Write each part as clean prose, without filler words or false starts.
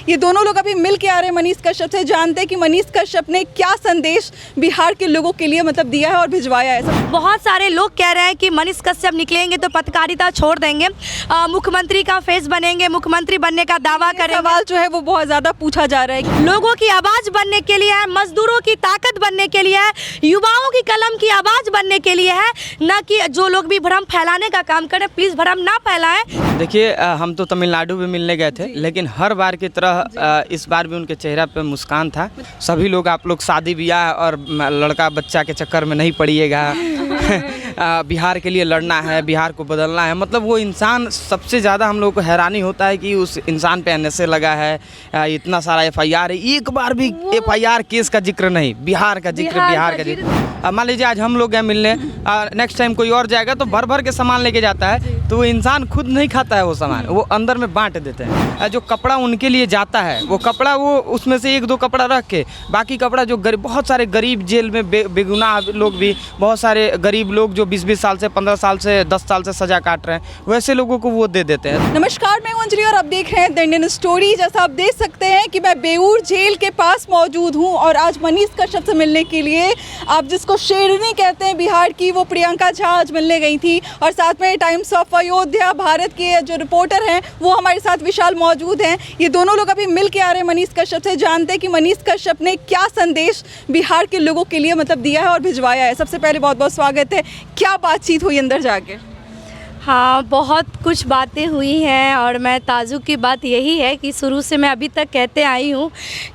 ये दोनों लोग अभी मिल के आ रहे हैं मनीष कश्यप से। जानते हैं कि मनीष कश्यप ने क्या संदेश बिहार के लोगों के लिए मतलब दिया है और भिजवाया है। बहुत सारे लोग कह रहे हैं कि मनीष कश्यप निकलेंगे तो पत्रकारिता छोड़ देंगे, मुख्यमंत्री का फेस बनेंगे, मुख्यमंत्री बनने का दावा करेंगे। सवाल जो है वो बहुत ज़्यादा पूछा जा रहा है। लोगों की आवाज़ बनने के लिए है, मजदूरों की ताकत बनने के लिए है, युवाओं की कलम की आवाज़ बनने के लिए है, न कि जो लोग भी भ्रम फैलाने का काम करें। प्लीज़ भ्रम ना फैलाएं। देखिए, हम तो तमिलनाडु भी मिलने गए थे, लेकिन हर बार की तरह इस बार भी उनके चेहरा पे मुस्कान था। सभी लोग, आप लोग शादी ब्याह और लड़का बच्चा के चक्कर में नहीं पड़िएगा। बिहार के लिए लड़ना है, बिहार को बदलना है। मतलब वो इंसान, सबसे ज़्यादा हम लोग को हैरानी होता है कि उस इंसान पे एनएसए लगा है, इतना सारा एफआईआर है, एक बार भी एफआईआर केस का जिक्र नहीं, बिहार का जिक्र। मान लीजिए आज हम लोग गए मिलने, नेक्स्ट टाइम कोई और जाएगा तो भर भर के सामान लेके जाता है, तो वो इंसान खुद नहीं खाता है वो सामान, वो अंदर में बांट देते हैं। जो कपड़ा उनके लिए जाता है, वो कपड़ा वो उसमें से एक दो कपड़ा रख के, बाकी कपड़ा जो बहुत सारे गरीब जेल में बेगुनाह लोग भी, बहुत सारे गरीब लोग जो 20-20 साल से, 15 साल से, 10 साल से सजा काट रहे हैं, वैसे लोगों को वो दे देते हैं। नमस्कार, मैं अंजलि और आप देख रहे हैं द इंडियन स्टोरी। जैसा आप देख सकते हैं कि मैं बेऊर जेल के पास मौजूद हूं और आज मनीष कश्यप से मिलने के लिए, आप जिसको शेरनी कहते हैं बिहार की, वो प्रियंका झा आज मिलने गई थी। और साथ में टाइम्स ऑफ अयोध्या भारत के जो रिपोर्टर हैं वो हमारे साथ विशाल मौजूद हैं। ये दोनों लोग अभी मिल के आ रहे हैं मनीष कश्यप से। जानते हैं कि मनीष कश्यप ने क्या संदेश बिहार के लोगों के लिए मतलब दिया है और भिजवाया है। सबसे पहले बहुत बहुत स्वागत है। क्या बातचीत हुई अंदर जाके? हाँ, बहुत कुछ बातें हुई हैं और मैं ताजुब की बात यही है कि शुरू से मैं अभी तक कहते आई हूँ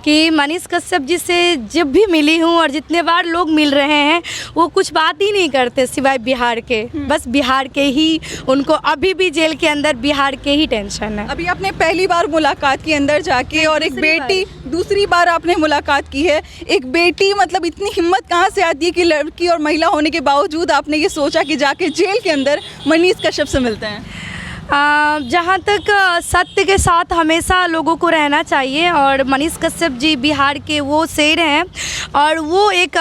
कि मनीष कश्यप जी से जब भी मिली हूँ और जितने बार लोग मिल रहे हैं, वो कुछ बात ही नहीं करते सिवाय बिहार के। बस बिहार के ही, उनको अभी भी जेल के अंदर बिहार के ही टेंशन है। अभी आपने पहली बार मुलाकात की अंदर जाके, और एक बेटी, दूसरी बार आपने मुलाकात की है। एक बेटी, मतलब इतनी हिम्मत कहाँ से आती है कि लड़की और महिला होने के बावजूद आपने ये सोचा कि जाके जेल के अंदर मनीष कश्यप से मिलते हैं? जहाँ तक सत्य के साथ हमेशा लोगों को रहना चाहिए, और मनीष कश्यप जी बिहार के वो शेर हैं और वो एक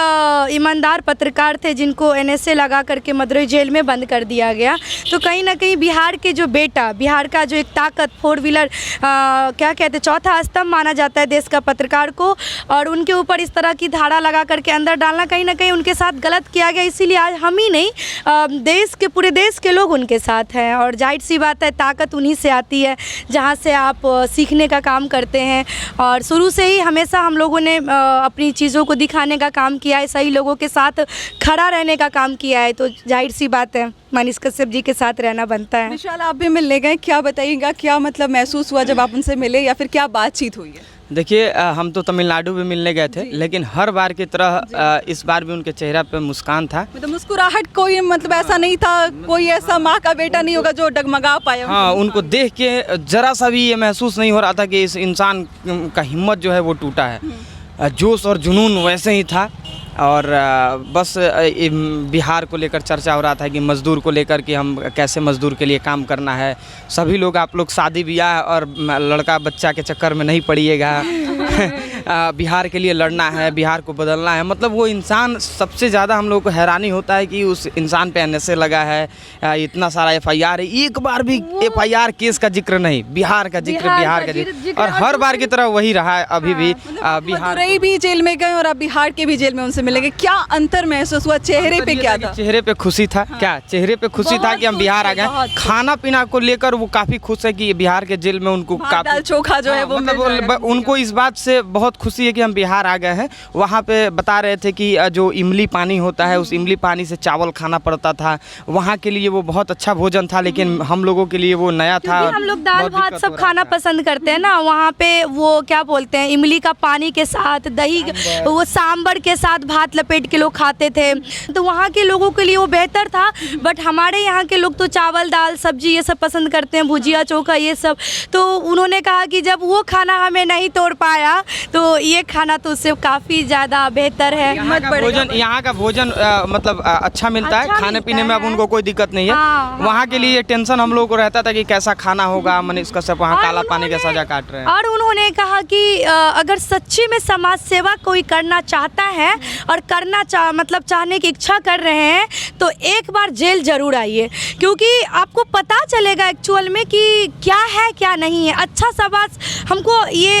ईमानदार पत्रकार थे जिनको एनएसए लगा करके मदुरई जेल में बंद कर दिया गया। तो कहीं ना कहीं बिहार के जो बेटा, बिहार का जो एक ताकत, 4 व्हीलर क्या कहते हैं, चौथा स्तंभ माना जाता है देश का पत्रकार को, और उनके ऊपर इस तरह की धारा लगा करके अंदर डालना कहीं ना कहीं उनके साथ गलत किया गया। इसीलिए आज हम ही नहीं, देश के, पूरे देश के लोग उनके साथ हैं। और जाहिर सी बात है, ताकत उन्हीं से आती है जहां से आप सीखने का काम करते हैं। और शुरू से ही हमेशा हम लोगों ने अपनी चीज़ों को दिखाने का काम किया है, सही लोगों के साथ खड़ा रहने का काम किया है। तो जाहिर सी बात है, मनीष कश्यप जी के साथ रहना बनता है। विशाल, आप भी मिलने गए, क्या बताइएगा, क्या मतलब महसूस हुआ जब आप उनसे मिले, या फिर क्या बातचीत हुई है? देखिए, हम तो तमिलनाडु भी मिलने गए थे, लेकिन हर बार की तरह इस बार भी उनके चेहरा पे मुस्कान था। मतलब मुस्कुराहट कोई, मतलब ऐसा नहीं था, कोई ऐसा माँ का बेटा नहीं होगा जो डगमगा पाया? हाँ, उनको देख के जरा सा भी ये महसूस नहीं हो रहा था कि इस इंसान का हिम्मत जो है वो टूटा है। जोश और जुनून वैसे ही था। और बस बिहार को लेकर चर्चा हो रहा था कि मज़दूर को लेकर कि हम कैसे मज़दूर के लिए काम करना है। सभी लोग, आप लोग शादी ब्याह और लड़का बच्चा के चक्कर में नहीं पड़िएगा। बिहार के लिए लड़ना है, बिहार को बदलना है। मतलब वो इंसान, सबसे ज़्यादा हम लोग को हैरानी होता है कि उस इंसान पे एनएसए लगा है, इतना सारा एफआईआर है, एक बार भी एफआईआर केस का जिक्र नहीं, बिहार का जिक्र, बिहार का जिक्र। और हर बार की तरह वही रहा है अभी भी। बिहार भी जेल में गए और अब बिहार के भी जेल में उनसे मिलेंगे, क्या अंतर महसूस हुआ? चेहरे पे क्या था? चेहरे पे खुशी था। क्या चेहरे पे खुशी था कि हम बिहार आ गए। खाना पीना को लेकर वो काफ़ी खुश है कि बिहार के जेल में उनको दाल चोखा जो है वो, मतलब उनको इस बात से बहुत खुशी है कि हम बिहार आ गए हैं। वहाँ पे बता रहे थे कि जो इमली पानी होता है, उस इमली पानी से चावल खाना पड़ता था। वहाँ के लिए वो बहुत अच्छा भोजन था, लेकिन हम लोगों के लिए वो नया था। हम लोग दाल भात सब खाना पसंद करते हैं ना, वहाँ पे वो क्या बोलते हैं, इमली का पानी के साथ दही, वो सांबर के साथ भात लपेट के लोग खाते थे। तो वहाँ के लोगों के लिए वो बेहतर था। बट हमारे यहाँ के लोग तो चावल दाल सब्जी ये सब पसंद करते हैं, भुजिया चोखा ये सब। तो उन्होंने कहा कि जब वो खाना हमें नहीं तोड़ पाया तो तो ये खाना तो उससे काफ़ी ज़्यादा बेहतर है। यहाँ का भोजन मतलब अच्छा मिलता है, अच्छा खाने मिलता पीने में अब है। उनको कोई दिक्कत नहीं है। हाँ, वहाँ के लिए टेंशन हम लोगों को रहता था कि कैसा खाना होगा, मनीष कश्यप वहाँ और काला पानी का उन्होंने- सजा काट रहे हैं। और उन्होंने कहा कि अगर सच्ची में समाज सेवा कोई करना चाहता है और मतलब चाहने की इच्छा कर रहे हैं तो एक बार जेल जरूर आइए, क्योंकि आपको पता चलेगा एक्चुअल में कि क्या है क्या नहीं है। अच्छा समाज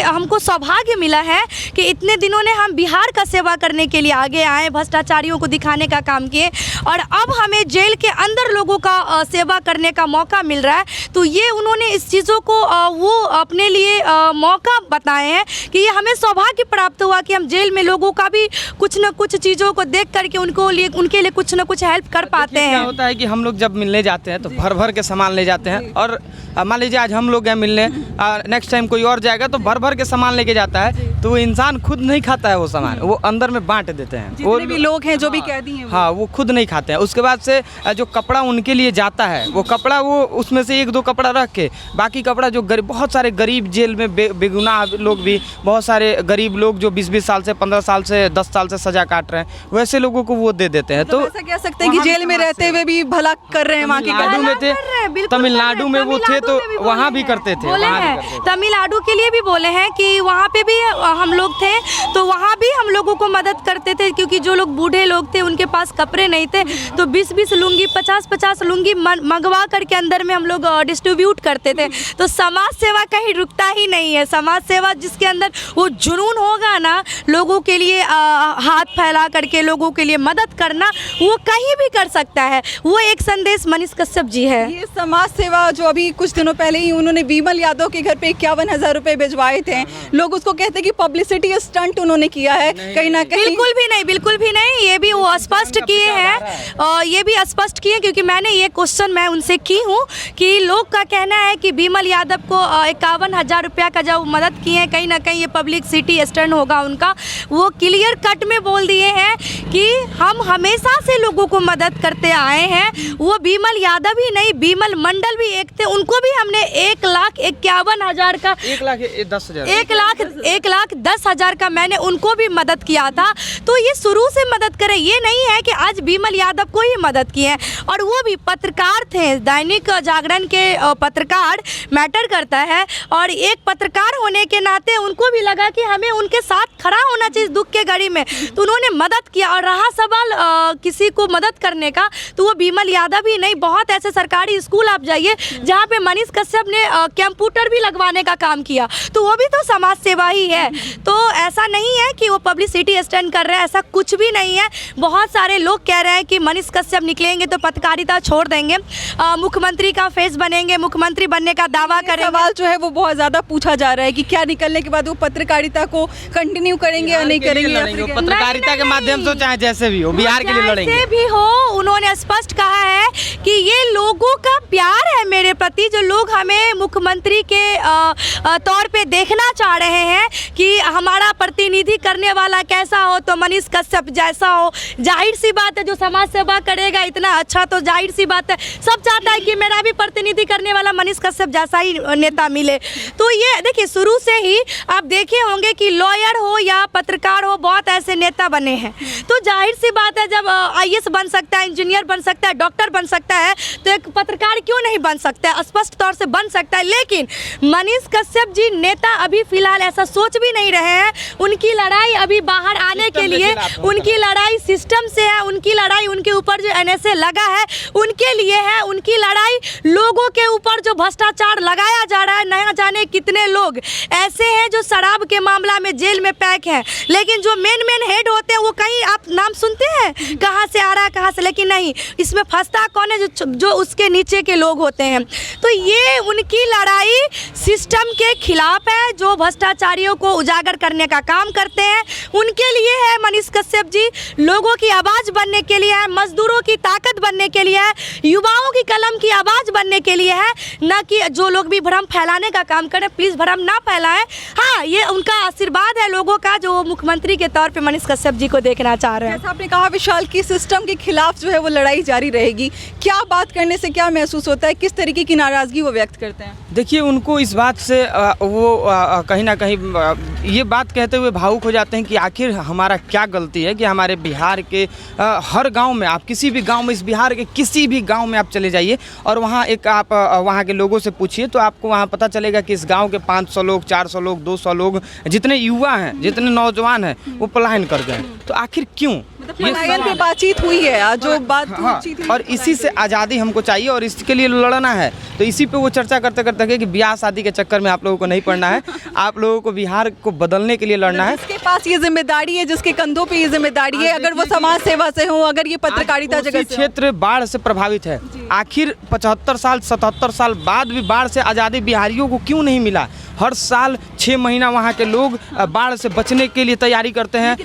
हमको सौभाग्य मिला है कि इतने दिनों ने हम बिहार का सेवा करने के लिए आगे आए, भ्रष्टाचारियों को दिखाने का काम किए, और अब हमें जेल के अंदर लोगों का सेवा करने का मौका मिल रहा है। तो ये उन्होंने इस चीज़ों को वो अपने लिए मौका बताए हैं कि ये हमें सौभाग्य प्राप्त हुआ कि हम जेल में लोगों का भी कुछ न कुछ चीज़ों को देख करके उनके लिए कुछ न कुछ हेल्प कर पाते क्या हैं। होता है कि हम लोग जब मिलने जाते हैं तो भर भर के सामान ले जाते हैं, और मान लीजिए आज हम लोग गए मिलने, नेक्स्ट टाइम कोई और जाएगा तो भर भर के सामान लेके जाता है, तो वो इंसान खुद नहीं खाता है वो सामान, वो अंदर में बांट देते हैं। जितने भी लोग हैं जो भी कैदी हैं हाँ, वो खुद नहीं खाते हैं। उसके बाद से जो कपड़ा उनके लिए जाता है, वो कपड़ा वो उसमें से 1-2 कपड़ा रख के बाकी कपड़ा जो बहुत सारे गरीब जेल में बेगुनाह लोग भी, बहुत सारे गरीब लोग जो 20-20 साल से 15 साल से 10 साल से सजा काट रहे हैं, वैसे लोगों को वो दे देते हैं। तो ऐसा कह सकते हैं कि जेल में रहते हुए भी भला कर रहे हैं वहाँ के तमिलनाडु में थे, तमिलनाडु में वो थे तो वहाँ भी करते थे, बोले वहाँ भी हैं करते थे। तमिलनाडु के लिए भी बोले हैं कि वहाँ पे भी हम लोग थे तो वहाँ भी हम लोगों को मदद करते थे, क्योंकि जो लोग बूढ़े लोग थे उनके पास कपड़े नहीं थे, तो 20-20 लुंगी 50-50 लुंगी मंगवा करके अंदर में हम लोग डिस्ट्रीब्यूट करते थे। तो समाज सेवा कहीं रुकता ही नहीं है। समाज सेवा जिसके अंदर वो जुनून होगा ना, लोगों के लिए हाथ फैला करके लोगों के लिए मदद करना, वो कहीं भी कर सकता है। वो एक संदेश मनीष कश्यप जी है। ये समाज सेवा जो अभी कुछ दिनों पहले ही उन्होंने विमल यादव के घर पे 51,000 रुपए भिजवाए थे, लोग उसको कहते हैं कि पब्लिसिटी स्टंट उन्होंने किया है कहीं ना कहीं। बिल्कुल भी नहीं, बिल्कुल भी नहीं। ये भी वो स्पष्ट किए हैं, और ये भी स्पष्ट किए, क्योंकि मैंने ये क्वेश्चन मैं उनसे की हूँ कि लोग का कहना है कि विमल यादव को 51,000 रुपया का जब मदद किए हैं, कहीं ना कहीं ये पब्लिसिटी स्टंट होगा उनका। वो क्लियर कट में बोल दिए हैं कि हम हमेशा से लोगों को मदद करते आए हैं। वो विमल यादव ही नहीं, विमल मंडल भी एक थे, उनको भी हमने 1,51,000 का 1,10,000 1,10,000 का मैंने उनको भी मदद किया था। तो ये शुरू से मदद करें, ये नहीं है कि आज विमल यादव को ही मदद की है। और वो भी पत्रकार थे, दैनिक जागरण के पत्रकार मैटर करता है, और एक पत्रकार होने के नाते उनको भी लगा कि हमें उनके साथ खड़ा होना चाहिए दुख के घड़ी में, तो उन्होंने मदद किया। और रहा सवाल किसी को मदद करने का, तो वो विमल यादव ही नहीं, बहुत ऐसे सरकारी स्कूल आप जाइए जहाँ पे मनीष कश्यप ने कंप्यूटर भी लगवाने का काम किया, तो वो भी तो समाज सेवा ही है। तो ऐसा नहीं है कि वो पब्लिसिटी स्टंट कर रहे हैं, ऐसा कुछ भी नहीं है। बहुत सारे लोग कह रहे हैं कि मनीष कश्यप निकलेंगे तो पत्रकारिता छोड़ देंगे, मुख्यमंत्री का फेस बनेंगे, मुख्यमंत्री बनने का दावा करेंगे। सवाल जो है वो बहुत ज्यादा पूछा जा रहा है कि क्या निकलने के बाद वो पत्रकारिता को कंटिन्यू करेंगे या नहीं करेंगे, या फिर पत्रकारिता के माध्यम से चाहे जैसे भी हो बिहार के लिए लड़ेंगे। जैसे भी हो, उन्होंने स्पष्ट कहा है कि ये लोगों का प्यार है मेरे प्रति, जो लोग हमें मुख्यमंत्री के तौर पे देखना चाह रहे हैं कि हमारा प्रतिनिधि करने वाला कैसा हो, तो मनीष कश्यप जैसा हो। जाहिर सी बात है, जो समाज सेवा करेगा इतना अच्छा, तो जाहिर सी बात है सब चाहता है कि मेरा भी प्रतिनिधि करने वाला मनीष कश्यप जैसा ही नेता मिले। तो ये देखिए, शुरू से ही आप देखे होंगे कि लॉयर हो या पत्रकार हो, बहुत ऐसे नेता बने हैं। तो जाहिर सी बात है, जब IAS बन सकता है, इंजीनियर बन सकता है, डॉक्टर बन सकता है, तो एक पत्रकार क्यों नहीं बन सकता है? स्पष्ट तौर से बन सकता है। लेकिन मनीष कश्यप जी नेता अभी फिलहाल ऐसा सोच भी नहीं रहे हैं। उनकी लड़ाई अभी बाहर आने के लिए, उनकी लड़ाई सिस्टम से है, उनकी लड़ाई उनके ऊपर जो NSA लगा है उनके लिए है, उनकी लड़ाई लोगों के ऊपर जो भ्रष्टाचार लगाया जा रहा है। नया जाने कितने लोग ऐसे हैं जो शराब के मामला में जेल में पैक हैं, लेकिन जो मेन हेड होते हैं वो कहीं आप नाम सुनते हैं कहाँ से आ रहा है, कहाँ से, लेकिन नहीं, इसमें फंसता कौन है? जो उसके नीचे के लोग होते हैं। तो ये उनकी लड़ाई सिस्टम के खिलाफ है, जो भ्रष्टाचारियों को उजागर करने का काम करते हैं, उनके लिए है मनीष कश्यप जी। लोगों की आवाज़ बनने के लिए है, मजदूरों की ताकत बनने के लिए है, युवाओं की कलम की आवाज़ बनने के लिए है, न कि जो लोग भी भ्रम फैलाने का काम करें। प्लीज़ भ्रम ना फैलाएं। हाँ, ये उनका आशीर्वाद है लोगों का, जो वो मुख्यमंत्री के तौर पे मनीष कश्यप जी को देखना चाह रहे हैं। जैसा आपने कहा विशाल कि सिस्टम के खिलाफ जो है वो लड़ाई जारी रहेगी, क्या बात करने से क्या महसूस होता है, किस तरीके की नाराज़गी वो व्यक्त करते हैं? देखिए, उनको इस बात से वो कहीं ना कहीं ये बात कहते हुए भावुक हो जाते हैं कि आखिर हमारा क्या गलती है कि हमारे बिहार के हर गांव में, आप किसी भी गांव में, इस बिहार के किसी भी गांव में आप चले जाइए और वहां एक आप वहां के लोगों से पूछिए तो आपको वहां पता चलेगा कि इस गांव के 500 लोग, 400 लोग, 200 लोग, जितने युवा हैं, जितने नौजवान हैं, वो पलायन कर गए। तो आखिर क्यों? पलायन पे बातचीत हुई है आज, जो बात हाँ, और इसी से आज़ादी हमको चाहिए और इसके लिए लड़ना है। तो इसी पे वो चर्चा करते करते कि ब्याह शादी के चक्कर में आप लोगों को नहीं पड़ना है, आप लोगों को बिहार को बदलने के लिए लड़ना है। जिसके पास ये जिम्मेदारी है, जिसके कंधों पे ये जिम्मेदारी है, अगर वो समाज सेवा से हो, अगर ये पत्रकारिता जगत से हो। क्षेत्र बाढ़ से प्रभावित है, आखिर 75 साल 77 साल बाद भी बाढ़ से आज़ादी बिहारियों को क्यों नहीं मिला? हर साल 6 महीना वहाँ के लोग बाढ़ से बचने के लिए तैयारी करते हैं।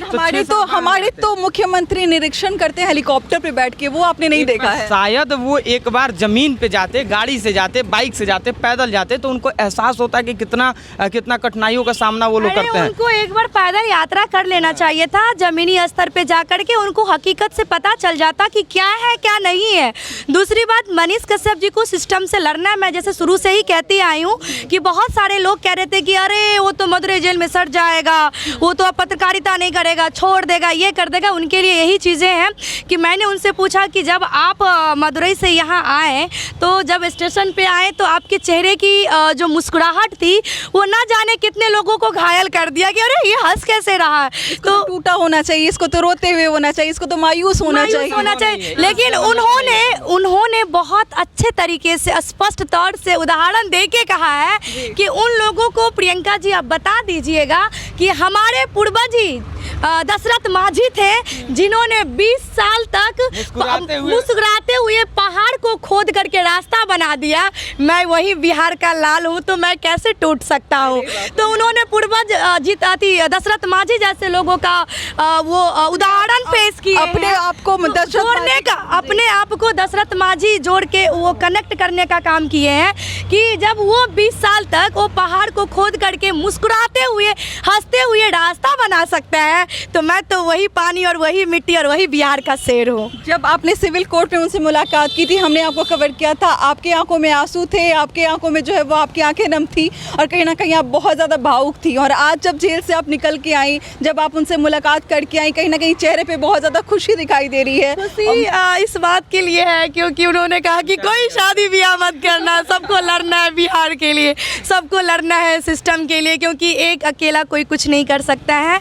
हमारे तो मुख्यमंत्री निरीक्षण करते हैं हेलीकॉप्टर पे बैठ के, वो आपने नहीं देखा है। शायद वो एक बार जमीन पे जाते, गाड़ी से जाते, बाइक से जाते, पैदल जाते, तो उनको एहसास होता है कि कितना कठिनाइयों का सामना वो लोग करते हैं। उनको एक बार पैदल यात्रा कर लेना चाहिए था, जमीनी स्तर पे जाकर के उनको हकीकत से पता चल जाता कि क्या है क्या नहीं है। दूसरी बात, मनीष कश्यप जी को सिस्टम से लड़ना है। मैं जैसे शुरू से ही कहती आई हूँ कि बहुत सारे लोग कह रहे थे कि अरे वो तो मदुरई जेल में सड़ जाएगा, वो तो अब पत्रकारिता नहीं करेगा, छोड़ देगा, ये कर देगा। उनके लिए यही चीज़ें हैं कि मैंने उनसे पूछा कि जब आप मदुरई से यहाँ आए, तो जब स्टेशन पे आए तो आपके चेहरे की जो मुस्कुराहट थी वो ना जाने कितने लोगों को घायल कर दिया कि अरे ये हंस कैसे रहा है। तो टूटा होना चाहिए, इसको तो रोते हुए होना चाहिए, इसको तो मायूस होना चाहिए। लेकिन उन्होंने बहुत अच्छे तरीके से स्पष्ट तौर से उदाहरण देके कहा है कि उन लोगों को, प्रियंका जी आप बता दीजिएगा कि हमारे पूर्वज ही दशरथ माझी थे जिन्होंने 20 साल तक मुस्कुराते हुए पहाड़ को खोद करके रास्ता बना दिया। मैं वही बिहार का लाल हूँ, तो मैं कैसे टूट सकता हूँ? तो उन्होंने पूर्वज दशरथ माझी जैसे लोगों का वो उदाहरण पेश किए, अपने आप को दशरथ माझी जोड़ के वो कनेक्ट करने का काम किए हैं कि जब वो 20 साल तक वो पहाड़ को खोद करके मुस्कुराते हुए, हंसते हुए रास्ता बना सकता है, तो मैं तो वही पानी और वही मिट्टी और वही बिहार का शेर हूँ। जब आपने सिविल कोर्ट में उनसे मुलाकात की थी, हमने आपको कवर किया था, आपकी आंखों में आंसू थे, आपकी आंखों में जो है वो आपकी आंखें नम थी और कहीं ना कहीं आप बहुत ज़्यादा भावुक थी। और आज जब जेल से आप निकल के आई, जब आप उनसे मुलाकात करके आई, कहीं ना कहीं चेहरे पे बहुत ज़्यादा खुशी दिखाई दे रही है। इस बात के लिए है क्योंकि उन्होंने कहा कि कोई शादी ब्याह मत करना, सबको लड़ना है बिहार के लिए, सबको लड़ना है सिस्टम के लिए, क्योंकि एक अकेला कोई कुछ नहीं कर सकता है।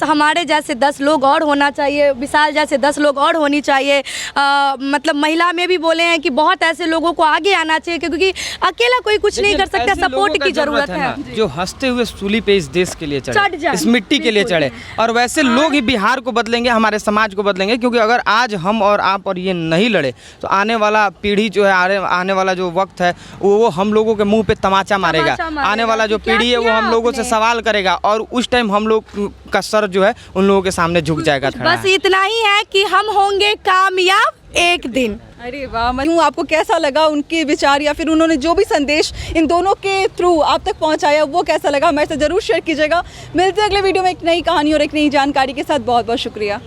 हमारे जैसे 10 लोग और होना चाहिए, विशाल जैसे 10 लोग और होनी चाहिए। मतलब महिला में भी बोले हैं कि बहुत ऐसे लोगों को आगे आना चाहिए, क्योंकि अकेला कोई कुछ नहीं कर सकता, सपोर्ट की जरूरत है। जो हंसते हुए सूली पे इस देश के लिए चढ़े, इस मिट्टी के लिए चढ़े, और वैसे लोग ही बिहार को बदलेंगे, हमारे समाज को बदलेंगे। क्योंकि अगर आज हम और आप और ये नहीं लड़े तो आने वाला पीढ़ी जो है, आने वाला जो वक्त है वो हम लोगों के मुंह पे तमाचा मारेगा। आने वाला जो पीढ़ी है वो हम लोगों से सवाल करेगा और उस टाइम हम लोग का सर जो है उन लोगों के सामने झुक जाएगा। बस इतना ही है कि हम होंगे कामयाब एक दिन। अरे वाह, आपको कैसा लगा उनके विचार या फिर उन्होंने जो भी संदेश इन दोनों के थ्रू आप तक पहुंचाया, वो कैसा लगा? हमारे साथ जरूर शेयर कीजिएगा। मिलते हैं अगले वीडियो में एक नई कहानी और एक नई जानकारी के साथ। बहुत बहुत शुक्रिया।